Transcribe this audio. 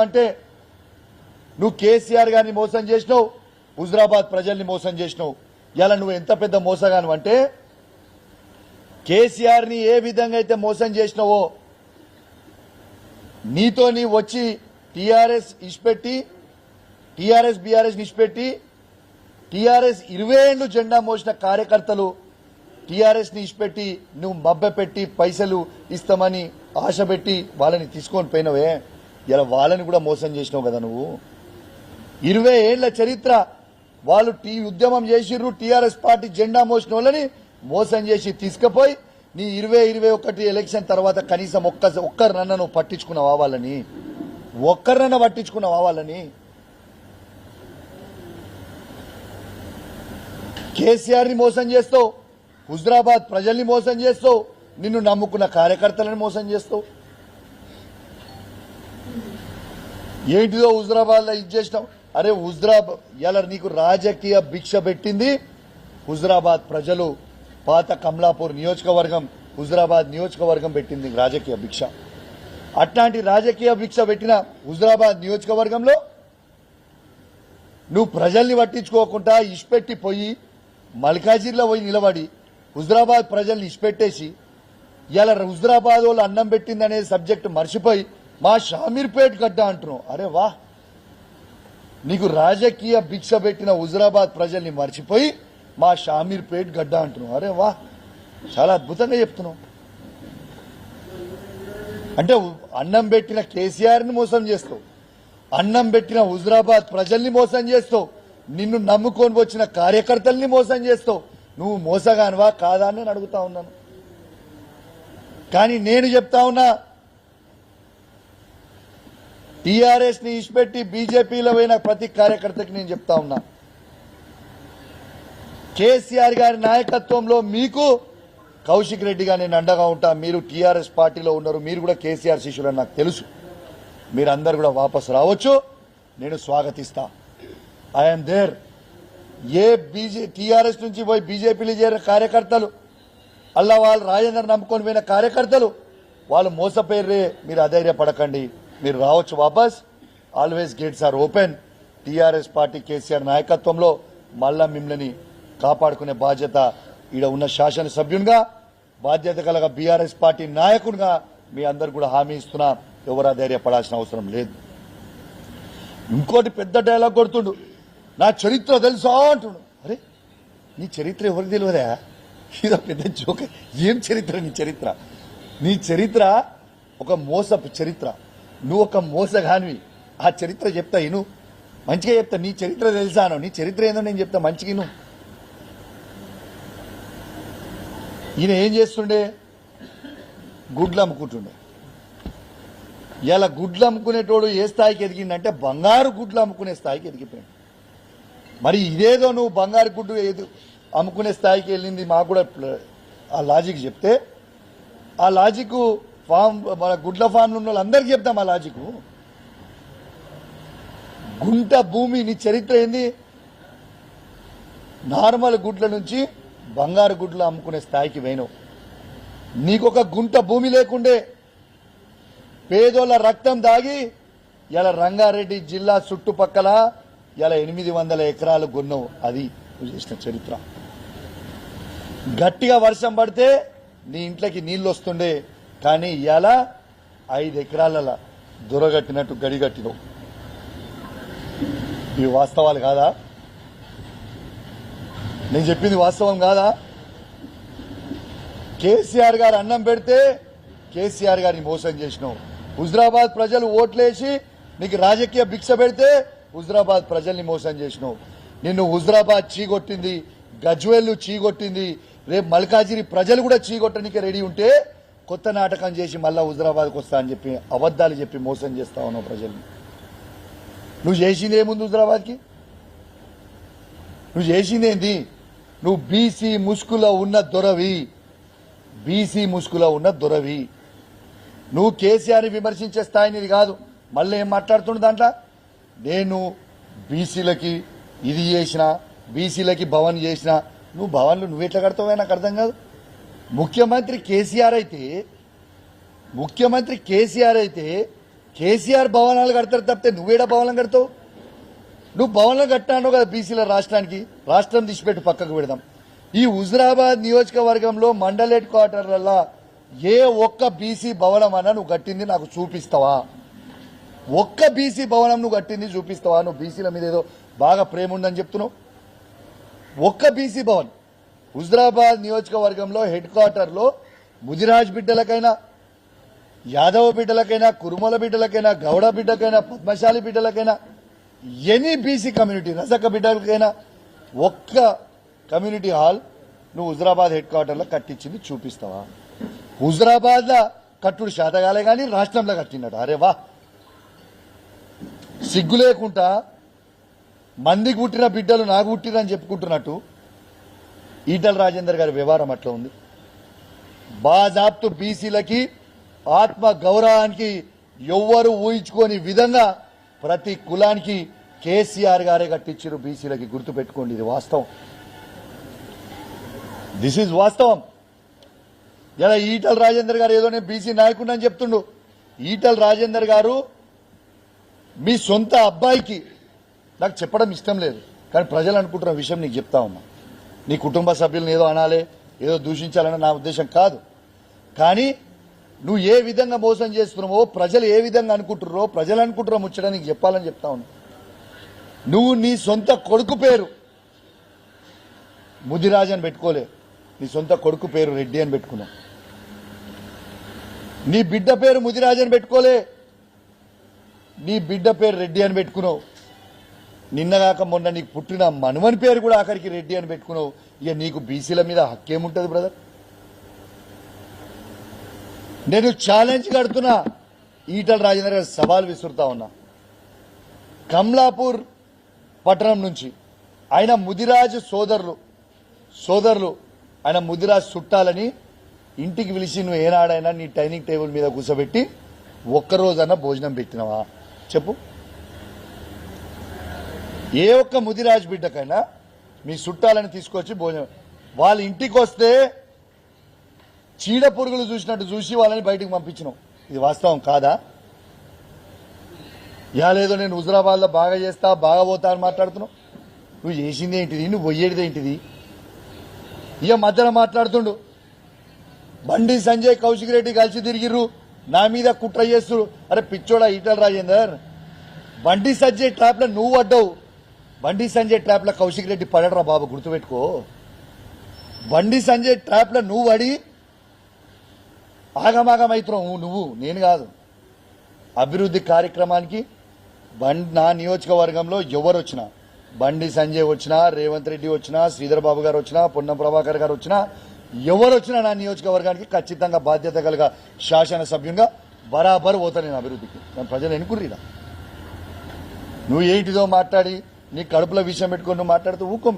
అంటే నువ్వు కేసీఆర్ గారిని మోసం చేసినావు, హుజరాబాద్ ప్రజల్ని మోసం చేసినావు. ఇలా నువ్వు ఎంత పెద్ద మోసగాను అంటే కేసీఆర్ని ఏ విధంగా అయితే మోసం చేసినావో నీతోని వచ్చి టీఆర్ఎస్ ఇష్పెట్టి టీఆర్ఎస్ బీఆర్ఎస్ ఇష్పెట్టి టీఆర్ఎస్ 20 ఏళ్లు జెండా మోసిన కార్యకర్తలు టీఆర్ఎస్ ని ఇష్పెట్టి నువ్వు మబ్బెపెట్టి పైసలు ఇస్తామని ఆశ పెట్టి వాళ్ళని తీసుకొని పోయినవే, ఇలా వాళ్ళని కూడా మోసం చేసినావు కదా నువ్వు. 20 ఏళ్ల చరిత్ర వాళ్ళు ఉద్యమం చేసిర్రు, టీఆర్ఎస్ పార్టీ జెండా మోసిన వాళ్ళని మోసం చేసి తీసుకుపోయి నీ 2021 ఎలక్షన్ తర్వాత కనీసం ఒక్కరినన్నా నువ్వు పట్టించుకున్నావా వాళ్ళని? ఒక్కరినన్నా పట్టించుకున్నావా వాళ్ళని? కేసీఆర్ ని మోసం చేస్తావు, హుజరాబాద్ ప్రజల్ని మోసం చేస్తావు, నిన్ను నమ్ముకున్న కార్యకర్తలను మోసం చేస్తావు. ఏంటిదో హుజరాబాద్ లో ఇది చేసినావు. అరే హుజరాబాద్ ఇలా నీకు రాజకీయ భిక్ష పెట్టింది హుజరాబాద్ ప్రజలు. పాత కమలాపూర్ నియోజకవర్గం, హుజరాబాద్ నియోజకవర్గం పెట్టింది రాజకీయ భిక్ష. అట్లాంటి రాజకీయ భిక్ష పెట్టిన హుజరాబాద్ నియోజకవర్గంలో నువ్వు ప్రజల్ని పట్టించుకోకుండా ఇష్పెట్టి పోయి మల్కాజిర్లో పోయి నిలబడి హుజరాబాద్ ప్రజల్ని ఇష్పెట్టేసి ఇలా హుజరాబాద్ వాళ్ళు అన్నం పెట్టిందనే సబ్జెక్టు మర్చిపోయి మా షామీర్పేట్ గడ్డ అంటున్నావు. అరే వా, నీకు రాజకీయ భిక్ష పెట్టిన హుజరాబాద్ ప్రజల్ని మర్చిపోయి మా షామీర్పేట్ గడ్డ అంటున్నావు. అరే వా, చాలా అద్భుతంగా చెప్తున్నావు. అంటే అన్నం పెట్టిన కేసీఆర్ ని మోసం చేస్తావు, అన్నం పెట్టిన హుజరాబాద్ ప్రజల్ని మోసం చేస్తావు, నిన్ను నమ్ముకొని వచ్చిన కార్యకర్తల్ని మోసం చేస్తావు. నువ్వు మోసగానివా కాదా అని నేను అడుగుతా ఉన్నాను. కానీ నేను చెప్తా ఉన్నా, టీఆర్ఎస్ ని ఇష్పెట్టి బీజేపీలో పోయిన ప్రతి కార్యకర్తకి నేను చెప్తా ఉన్నా, కేసీఆర్ గారి నాయకత్వంలో మీకు కౌశిక్ రెడ్డిగా నేను అండగా ఉంటా. మీరు టీఆర్ఎస్ పార్టీలో ఉన్నారు, మీరు కూడా కేసీఆర్ శిష్యులని నాకు తెలుసు. మీరందరూ కూడా వాపసు రావచ్చు, నేను స్వాగతిస్తా. I'm there. ఏ టీఆర్ఎస్ నుంచి పోయి బీజేపీలో చేరిన కార్యకర్తలు, అలా వాళ్ళు రాజేందర్ నమ్ముకొని పోయిన కార్యకర్తలు వాళ్ళు మోసపోయారే, మీరు అధైర్యపడకండి, మీరు రావచ్చు వాపస్. Always gates are open. TRS party KCR నాయకత్వంలో మళ్ళా మిమ్మల్ని కాపాడుకునే బాధ్యత ఈడ ఉన్న శాసనసభ్యునిగా, బాధ్యత కలగ బీఆర్ఎస్ పార్టీ నాయకునిగా మీ అందరు కూడా హామీ ఇస్తున్నా. ఎవరు అధైర్యపడాల్సిన అవసరం లేదు. ఇంకోటి పెద్ద డైలాగ్ కొడుతుండు, నా చరిత్ర తెలుసా అంటుండు. అరే నీ చరిత్ర ఎవరికి తెలియదా? ఇదో పెద్ద జోక. ఏం చరిత్ర నీ చరిత్ర? నీ చరిత్ర ఒక మోసపు చరిత్ర. నువ్వు ఒక మోసగానివి. ఆ చరిత్ర చెప్తా ఇను, మంచిగా చెప్తా. నీ చరిత్ర తెలుసా అను, నీ చరిత్ర ఏందో నేను చెప్తా మంచిగా ఇను. ఈయన ఏం చేస్తుండే? గుడ్లు అమ్ముకుంటుండే. ఇలా గుడ్లు అమ్ముకునేటోడు ఏ స్థాయికి ఎదిగిందంటే బంగారు గుడ్లు అమ్ముకునే స్థాయికి ఎదిగిపోయాడు. మరి ఇదేదో నువ్వు బంగారు గుడ్డు అమ్ముకునే స్థాయికి వెళ్ళింది మాకు కూడా ఆ లాజిక్ చెప్తే, ఆ లాజిక్ మన గుడ్ల ఫామ్లు ఉన్న వాళ్ళందరికీ చెప్తాం. ఆ లాజిక్ గుంట భూమి. నీ చరిత్ర ఏంది? నార్మల్ గుడ్ల నుంచి బంగారు గుడ్లు అమ్ముకునే స్థాయికి పోయినావు. నీకొక గుంట భూమి లేకుండే పేదోళ్ళ రక్తం దాగి ఇలా రంగారెడ్డి జిల్లా చుట్టుపక్కల ఇలా 800 ఎకరాలు కొన్నావు. అది నువ్వు చేసిన చరిత్ర. గట్టిగా వర్షం పడితే నీ ఇంట్లోకి నీళ్లు వస్తుండే, కానీ ఇలా 5 ఎకరాల దొరగట్టినట్టు గడిగట్టినవు. ఇవి వాస్తవాలు కాదా? నేను చెప్పింది వాస్తవం కాదా? కేసీఆర్ గారు అన్నం పెడితే కేసీఆర్ గారిని మోసం చేసినావు. హుజరాబాద్ ప్రజలు ఓట్లేసి నీకు రాజకీయ భిక్ష పెడితే హుజరాబాద్ ప్రజల్ని మోసం చేసినావు. నిన్ను హుజరాబాద్ చీగొట్టింది, గజ్వేల్ చీగొట్టింది. రేపు మల్కాజిరి ప్రజలు కూడా చీగొట్టడానికి రెడీ ఉంటే కొత్త నాటకం చేసి మళ్ళా హుజరాబాద్కి వస్తా అని చెప్పి అబద్దాలు చెప్పి మోసం చేస్తా ఉన్నావు ప్రజల్ని. నువ్వు చేసింది ఏముంది హుజరాబాద్కి? నువ్వు చేసిందేంది? నువ్వు బీసీ ముసుగులో ఉన్న దొరవి, బీసీ ముసుగులో ఉన్న దొరవి. నువ్వు కేసీఆర్ని విమర్శించే స్థాయిని కాదు. మళ్ళీ ఏం మాట్లాడుతుండే దాంట్లో? నేను బీసీలకి ఇది చేసిన, బీసీలకి భవన్ చేసిన. నువ్వు భవన్లు నువ్వెట్లా కడతావో నాకు అర్థం కాదు. ముఖ్యమంత్రి కేసీఆర్ అయితే కేసీఆర్ భవనాలు కడతారు తప్పితే నువ్వేడా భవనం కడతావు? నువ్వు భవనాలు కట్టాను కదా బీసీల రాష్ట్రానికి. రాష్ట్రం తీసిపెట్టి పక్కకు పెడదాం. ఈ హుజురాబాద్ నియోజకవర్గంలో మండల్ హెడ్ క్వార్టర్లలో ఏ ఒక్క బీసీ భవనం అన్నా నువ్వు కట్టింది నాకు చూపిస్తావా? ఒక్క బీసీ భవనం నువ్వు కట్టింది చూపిస్తావా? నువ్వు బీసీల మీద ఏదో బాగా ప్రేమ ఉందని చెప్తున్నావు. ఒక్క బీసీ భవన్ హుజురాబాద్ నియోజకవర్గంలో హెడ్ క్వార్టర్లో ముదిరాజ్ బిడ్డలకైనా, యాదవ బిడ్డలకైనా, కురుమల బిడ్డలకైనా, గౌడ బిడ్డకైనా, పద్మశాలి బిడ్డలకైనా, ఎనీ బీసీ కమ్యూనిటీ రజక బిడ్డలకైనా ఒక్క కమ్యూనిటీ హాల్ నువ్వు హుజురాబాద్ హెడ్ క్వార్టర్లో కట్టించింది చూపిస్తావా? హుజురాబాద్ లో కట్టుడు శాతగాలే కానీ రాష్ట్రంలో కట్టినట్టు. అరే వా, సిగ్గు లేకుండా మందికి పుట్టిన బిడ్డలు నాకు పుట్టిరని చెప్పుకుంటున్నట్టు ఈటల రాజేందర్ గారి వ్యవహారం అట్లా ఉంది. బాజాప్తు బీసీలకి ఆత్మ గౌరవానికి ఎవ్వరు ఊహించుకోని విధంగా ప్రతి కులానికి కేసీఆర్ గారే కట్టించారు బీసీలకి. గుర్తుపెట్టుకోండి, ఇది వాస్తవం. దిస్ ఈజ్ వాస్తవం. ఇలా ఈటల రాజేందర్ గారు ఏదో నేను బీసీ నాయకుడు అని చెప్తుండు. ఈటల రాజేందర్ గారు మీ సొంత అబ్బాయికి నాకు చెప్పడం ఇష్టం లేదు, కానీ ప్రజలు అనుకుంటున్న విషయం నీకు చెప్తా ఉన్నా. నీ కుటుంబ సభ్యులను ఏదో అనాలి, ఏదో దూషించాలని నా ఉద్దేశం కాదు. కానీ నువ్వు ఏ విధంగా మోసం చేస్తున్నావో, ప్రజలు ఏ విధంగా అనుకుంటున్నారో, ప్రజలు అనుకుంటున్నా ముచ్చట నీకు చెప్పాలని చెప్తా ఉన్నా. నువ్వు నీ సొంత కొడుకు పేరు ముదిరాజ్ అని పెట్టుకోలే, నీ సొంత కొడుకు పేరు రెడ్డి అని పెట్టుకున్నావు. నీ బిడ్డ పేరు ముదిరాజ్ అని పెట్టుకోలే, నీ బిడ్డ పేరు రెడ్డి అని పెట్టుకున్నావు. నిన్నగాక మొన్న నీకు పుట్టిన మనుమని పేరు కూడా ఆఖరికి రెడ్డి అని పెట్టుకున్నావు. ఇక నీకు బీసీల మీద హక్కేముంటుంది బ్రదర్? నేను ఛాలెంజ్ కడుతున్నా, ఈటల రాజేందర్ గారు సవాల్ విసురుతా ఉన్నా. కమలాపూర్ పట్టణం నుంచి ఆయన ముదిరాజ్ సోదరులు ఆయన ముదిరాజ్ చుట్టాలని ఇంటికి పిలిచి నువ్వు ఏనాడైనా నీ డైనింగ్ టేబుల్ మీద కూర్చోబెట్టి ఒక్కరోజన్నా భోజనం పెట్టినవా చెప్పు? ఏ ఒక్క ముదిరాజ్ బిడ్డకైనా మీ చుట్టాలని తీసుకొచ్చి భోజనం, వాళ్ళ ఇంటికి వస్తే చీడ పురుగులు చూసినట్టు చూసి వాళ్ళని బయటికి పంపించినావు. ఇది వాస్తవం కాదా? లేదో నేను హుజురాబాద్లో బాగా చేస్తా, బాగా పోతా అని మాట్లాడుతున్నావు. నువ్వు చేసింది ఏంటిది? నువ్వు పోయేది ఏంటిది? ఇక మధ్యలో మాట్లాడుతుండు బండి సంజయ్, కౌశిక్ రెడ్డి కలిసి తిరిగిర్రు, నా మీద కుట్ర చేస్తురు. అరే పిచ్చోడా ఈటల రాజేందర్, బండి సంజయ్ ట్రాప్ లో నువ్వు పడ్డావు. బండి సంజయ్ ట్రాప్ లో కౌశిక్ రెడ్డి పడరా బాబు, గుర్తుపెట్టుకో. బండి సంజయ్ ట్రాప్ లో నువ్వు పడి ఆగమాగమైతున్నావు నువ్వు, నేను కాదు. అభివృద్ధి కార్యక్రమానికి నా నియోజకవర్గంలో ఎవరు వచ్చినా, బండి సంజయ్ వచ్చినా, రేవంత్ రెడ్డి వచ్చినా, శ్రీధర్ బాబు గారు వచ్చినా, పొన్నం ప్రభాకర్ గారు వచ్చినా, ఎవరు వచ్చినా నా నియోజకవర్గానికి ఖచ్చితంగా బాధ్యత కలిగా శాసనసభ్యునిగా బరాబర్ పోతా నేను అభివృద్ధికి. నేను ప్రజలు ఎన్నుకుర్రీడా. నువ్వు ఏంటిదో మాట్లాడి నీ కడుపులో విషయం పెట్టుకొని నువ్వు మాట్లాడుతూ ఊకోం.